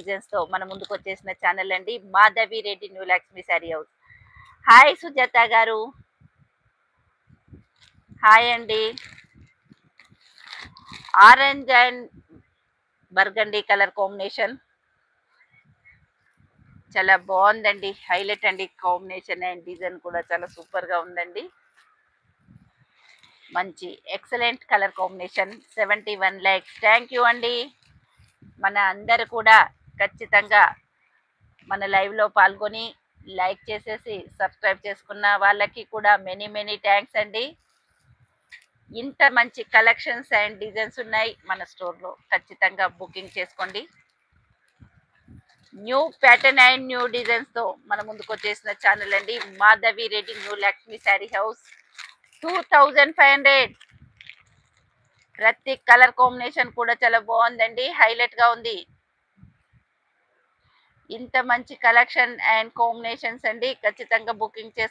Designs తో మన ముందుకు వచ్చేసిన ఛానల్ అండి Madhavi Reddy new Lakshmi sari house. Hi Sujatha గారు. హాయ్ అండి. Orange and burgundy colour combination చాలా బాగుందండి. హైలైట్ అండి కాంబినేషన్ అండ్ డిజైన్ కూడా చాలా సూపర్ గా ఉందండి. మంచి excellent colour combination 71 lakhs. Thank you అండి. మన అందరు కూడా ఖచ్చితంగా మన లైవ్ లో పాల్గొని లైక్ చేసేసి సబ్స్క్రైబ్ చేసుకున్న వాళ్ళకి కూడా మెనీ మెనీ థ్యాంక్స్ అండి. ఇంత మంచి కలెక్షన్స్ అండ్ డిజైన్స్ ఉన్నాయి మన స్టోర్ లో, ఖచ్చితంగా బుకింగ్ చేసుకోండి. New pattern and new designs తో మన ముందుకు వచ్చేసిన ఛానల్ అండి మాధవి రెడ్డి న్యూ లక్ష్మి శారీ హౌస్. 2500. ప్రతి కలర్ కాంబినేషన్ కూడా చాలా బాగుందండి, హైలైట్ గా ఉంది. ఇంత మంచి కలెక్షన్ అండ్ కాంబినేషన్స్ అండి, ఖచ్చితంగా బుకింగ్ చేసుకోండి.